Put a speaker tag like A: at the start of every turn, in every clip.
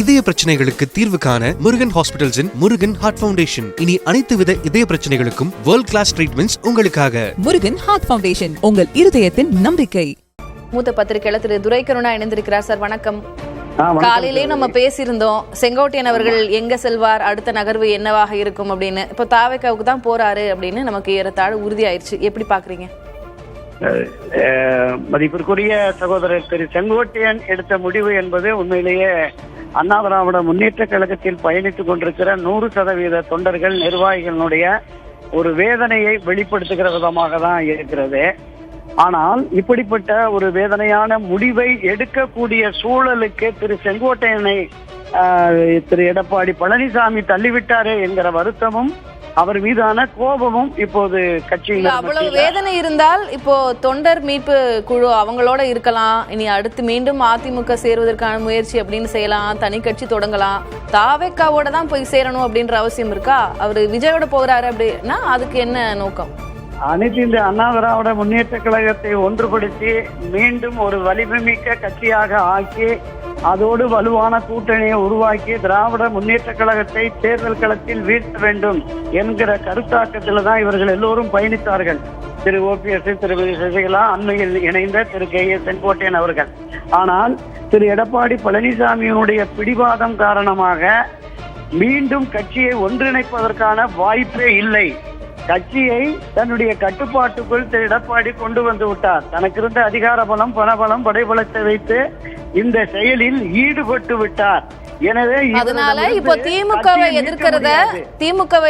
A: இதய பிரச்சனைகளுக்கு தீர்வு காண முருகன் ஹாஸ்பிடல்ஸின் முருகன் ஹார்ட் ஃபவுண்டேஷன். இனி அனைத்து வித இதய பிரச்சனைகளுக்கும் வேர்ல்ட் கிளாஸ் ட்ரீட்மெண்ட்ஸ் உங்களுக்காக.
B: முருகன் ஹார்ட் ஃபவுண்டேஷன், உங்கள் இருதயத்தின் நம்பிக்கை.
C: மூத்த பத்திரிகையாளர் திரு துரைக்கருணா இணைந்திருக்கிறார். சார் வணக்கம். காலையிலேயே நம்ம பேசியிருந்தோம், செங்கோட்டையன் அவர்கள் எங்க செல்வார், அடுத்த நகர்வு என்னவாக இருக்கும் அப்படின்னு. இப்போ தாவேக்காவுக்கு தான் போறாரு அப்படின்னு நமக்கு ஏறத்தாழ உறுதியாயிருச்சு. எப்படி பாக்குறீங்க?
D: மதிப்பிற்குரிய சகோதரர் திரு செங்கோட்டையன் எடுத்த முடிவு என்பது உண்மையிலேயே அண்ணா திராவிட முன்னேற்ற கழகத்தில் பயணித்துக் கொண்டிருக்கிற 100% தொண்டர்கள் நிர்வாகிகளுடைய ஒரு வேதனையை வெளிப்படுத்துகிற விதமாக தான் இருக்கிறது. ஆனால் இப்படிப்பட்ட ஒரு வேதனையான முடிவை எடுக்கக்கூடிய சூழலுக்கு திரு செங்கோட்டையனை திரு எடப்பாடி பழனிசாமி தள்ளிவிட்டாரே என்கிற வருத்தமும் அவர் மீதான கோபமும் இப்போது கட்சியில்
C: அவ்வளவு வேதனை இருந்தால் இப்போ தொண்டர் மீட்பு குழு அவங்களோட இருக்கலாம், இனி அடுத்து மீண்டும் அதிமுக சேருவதற்கான முயற்சி அப்படின்னு செய்யலாம், தனி கட்சி தொடங்கலாம். தாவேக்காவோட தான் போய் சேரணும் அப்படின்ற அவசியம் இருக்கா? அவரு விஜயோட போகிறாரு அப்படின்னா அதுக்கு என்ன நோக்கம்?
D: அனைத்து இந்த அண்ணா திராவிட முன்னேற்ற கழகத்தை ஒன்றுபடுத்தி மீண்டும் ஒரு வலிமை மிக்க கட்சியாக ஆக்கி அதோடு வலுவான கூட்டணியை உருவாக்கி திராவிட முன்னேற்ற கழகத்தை தேர்தல் களத்தில் வீழ்த்த வேண்டும் என்கிற கருத்தாக்கத்தில் தான் இவர்கள் எல்லோரும் பயணித்தார்கள். திரு OPS, திருமதி சசிகலா, அண்மையில் இணைந்த திரு KA செங்கோட்டையன் அவர்கள். ஆனால் திரு எடப்பாடி பழனிசாமியினுடைய பிடிவாதம் காரணமாக மீண்டும் கட்சியை ஒன்றிணைப்பதற்கான வாய்ப்பே இல்லை. கட்சியை தன்னுடைய கட்டுப்பாட்டுக்குள் திரு எடப்பாடி கொண்டு வந்து விட்டார். தனக்கு இருந்த அதிகார பலம், பணபலம், படைபலத்தை வைத்து இந்த செயலில் ஈடுபட்டு விட்டார். எனவே
C: அதனால இப்போ திமுகவை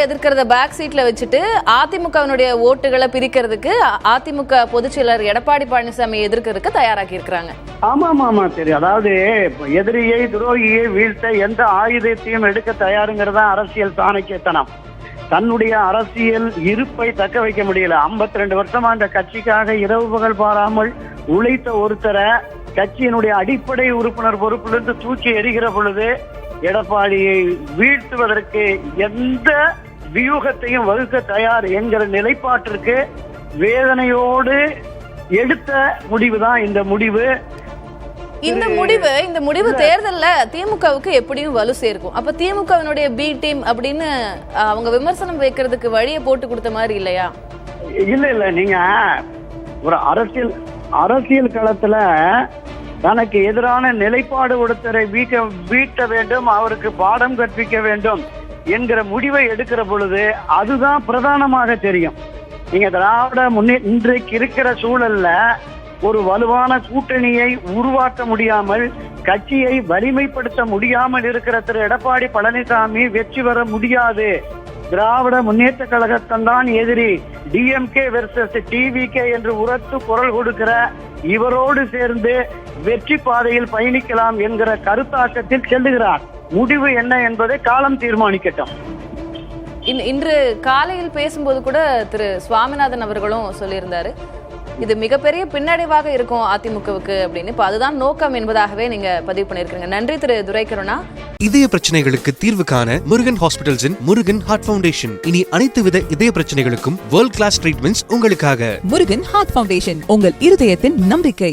C: எதிர்க்கிறத பேக் சீட்ல வச்சுட்டு அதிமுகவினுடைய ஓட்டுகளை பிரிக்கிறதுக்கு அதிமுக பொதுச் செயலர் எடப்பாடி பழனிசாமி எதிர்க்கிறதுக்கு தயாராக்கி இருக்கிறாங்க.
D: ஆமா தெரியும். அதாவது எதிரியை துரோகியை வீழ்த்த எந்த ஆயுதத்தையும் எடுக்க தயாருங்கிறதா அரசியல் சாணக்கியத்தனம். தன்னுடைய அரசியல் இருப்பை தக்க வைக்க முடியல. 52 வருஷமா அந்த கட்சிக்காக இரவு பகல் பாராமல் உழைத்த ஒருத்தரை கட்சியினுடைய அடிப்படை உறுப்பினர் பொறுப்பிலிருந்து தூக்கி எறிகிற பொழுது எடப்பாடியை வீழ்த்துவதற்கு எந்த வியூகத்தையும் வகுக்க தயார் என்கிற நிலைப்பாட்டிற்கு வேதனையோடு எடுத்த முடிவுதான் இந்த முடிவு.
C: இந்த முடிவு தேர்தல்ல திமுகவுக்கு எப்படியும் வலு சேர்க்கும். அப்ப திமுகவினுடைய பி டீம் அப்படின்னு அவங்க விமர்சனம் வைக்கிறதுக்கு வழியை போட்டு கொடுத்த மாதிரி இல்லையா?
D: இல்ல நீங்க ஒரு அரசியல் களத்துல தனக்கு எதிரான நிலைப்பாடு ஒருத்தரை வீட்ட வேண்டும், அவருக்கு பாடம் கற்பிக்க வேண்டும் என்கிற முடிவை எடுக்கிற பொழுது அதுதான் பிரதானமாக தெரியும். நீங்க திராவிட இன்றைக்கு இருக்கிற சூழல்ல ஒரு வலுவான கூட்டணியை உருவாக்க முடியாமல், கட்சியை வலிமைப்படுத்த முடியாமல் இருக்கிற திரு எடப்பாடி பழனிசாமி வெற்றி பெற முடியாது. திராவிட முன்னேற்ற கழகத்தான் எதிரி, DMK வெர்சஸ் TVK என்று உரத்து குரல் கொடுக்கிற இவரோடு சேர்ந்து வெற்றி பாதையில் பயணிக்கலாம் என்கிற கருத்தாக்கத்தில் செல்லுகிறார். முடிவு என்ன என்பதை காலம் தீர்மானிக்கட்டும்.
C: இன்று காலையில் பேசும்போது கூட திரு சுவாமிநாதன் அவர்களும் சொல்லியிருந்தாரு, இது மிகப்பெரிய பின்னடைவாக இருக்கும் அதிமுகவுக்கு அப்படின்னு. இப்ப அதுதான் நோக்கம் என்பதாகவே நீங்க பதிவு பண்ணிருக்கீங்க. நன்றி திரு துரைக்கருணா.
A: இதய பிரச்சனைகளுக்கு தீர்வு காண முருகன் ஹாஸ்பிடல்ஸின் முருகன் ஹார்ட் ஃபவுண்டேஷன். இனி அனைத்து வித இதய பிரச்சனைகளுக்கும் வேர்ல்ட் கிளாஸ் ட்ரீட்மெண்ட்ஸ் உங்களுக்காக.
B: முருகன் ஹார்ட் ஃபவுண்டேஷன், உங்கள் இருதயத்தின் நம்பிக்கை.